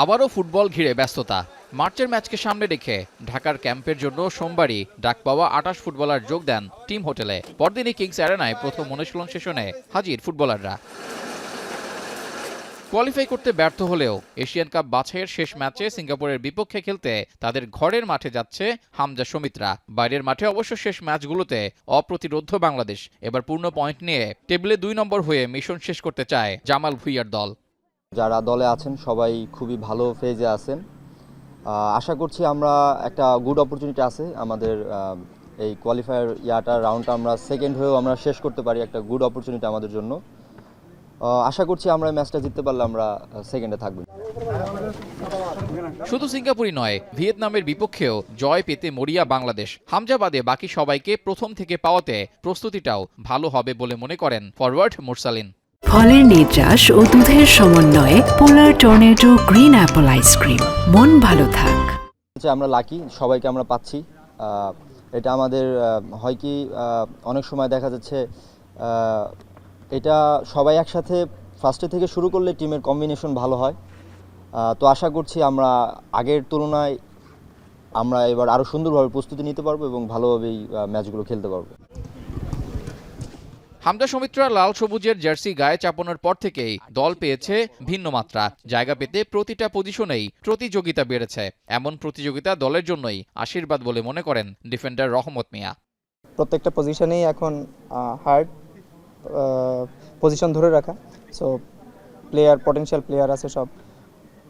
আবারও ফুটবল ঘিরে ব্যস্ততা। মার্চের ম্যাচকে সামনে রেখে ঢাকার ক্যাম্পের জন্য সোমবারই ডাক পাওয়া ২৮ ফুটবলার যোগ দেন টিম হোটেলে। পরদিনই কিংস অ্যারেনায় প্রথম অনুশীলন সেশনে হাজির ফুটবলাররা। কোয়ালিফাই করতে ব্যর্থ হলেও এশিয়ান কাপ বাছাইয়ের শেষ ম্যাচে সিঙ্গাপুরের বিপক্ষে খেলতে তাদের ঘরের মাঠে যাচ্ছে হামজা সমিতরা। বাইরের মাঠে অবশ্য শেষ ম্যাচগুলোতে অপ্রতিরোধ্য বাংলাদেশ। এবার পূর্ণ পয়েন্ট নিয়ে টেবিলে ২ নম্বর হয়ে মিশন শেষ করতে চায় জামাল ভুঁইয়ার দল। যারা দলে আছেন সবাই খুবই ভালো ফেজে আছেন। আশা করছি আমরা একটা গুড অপরচুনিটি আছে আমাদের এই কোয়ালিফায়ার রাউন্ডটা আমরা সেকেন্ড হয়েও আমরা শেষ করতে পারি, একটা গুড অপরচুনিটি আমাদের জন্য। আশা করছি আমরা ম্যাচটা জিততে পারলে আমরা সেকেন্ডে থাকব। শুধু সিঙ্গাপুরই নয়, ভিয়েতনামের বিপক্ষেও জয় পেতে মরিয়া বাংলাদেশ। হামজা বাদে বাকি সবাইকে প্রথম থেকে পাওয়াতে প্রস্তুতিটাও ভালো হবে বলে মনে করেন ফরওয়ার্ড মুরসালিন। ফলের নির্যাস ও দুধের সমন্বয়ে পোলার টর্নেডো গ্রিন অ্যাপল আইসক্রিম। মন ভালো থাক। আমরা লাকি, সবাইকে আমরা পাচ্ছি। এটা আমাদের হয় কি অনেক সময় দেখা যাচ্ছে এটা সবাই একসাথে ফার্স্টে থেকে শুরু করলে টিমের কম্বিনেশন ভালো হয়। তো আশা করছি আমরা আগের তুলনায় আমরা এবার আরও সুন্দরভাবে প্রস্তুতি নিতে পারবো এবং ভালোভাবেই ম্যাচগুলো খেলতে পারবো। হামজা সমিত্রা লাল সবুজের জার্সি গায়ে চাপানোর পর থেকেই দল পেয়েছে ভিন্ন মাত্রা। জায়গা পেতে প্রতিটা পজিশনেই প্রতিযোগিতা বেড়েছে। এমন প্রতিযোগিতা দলের জন্যই আশীর্বাদ বলে মনে করেন ডিফেন্ডার রহমত মিয়া। প্রত্যেকটা পজিশনেই এখন হার্ড পজিশন ধরে রাখা। সো পটেনশিয়াল প্লেয়ার আছে সব।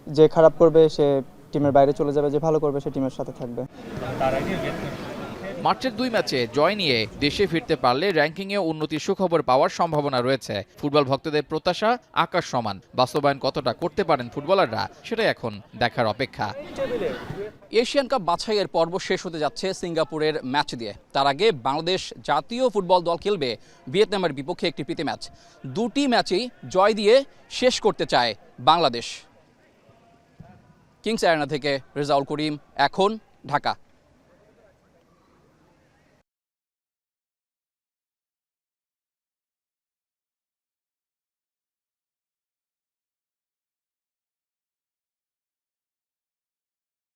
যে খারাপ করবে সে টিমের বাইরে চলে যাবে, যে ভালো করবে সে টিমের সাথে থাকবে। মার্চের ২ ম্যাচে জয় নিয়ে দেশে ফিরতে পারলে র্যাঙ্কিংয়ে উন্নতির সুখবর পাওয়ার সম্ভাবনা রয়েছে। ফুটবল ভক্তদের প্রত্যাশা আকাশ সমান। বাস্তবায়ন কতটা করতে পারেন ফুটবলাররা সেটাই এখন দেখার অপেক্ষা। এশিয়ান কাপ বাছাইয়ের পর্ব শেষ হতে যাচ্ছে সিঙ্গাপুরের ম্যাচ দিয়ে। তার আগে বাংলাদেশ জাতীয় ফুটবল দল খেলবে ভিয়েতনামের বিপক্ষে একটি প্রীতি ম্যাচ। দুটি ম্যাচেই জয় দিয়ে শেষ করতে চায় বাংলাদেশ। কিংস অ্যারেনা থেকে রেজাউল করিম, এখন, ঢাকা।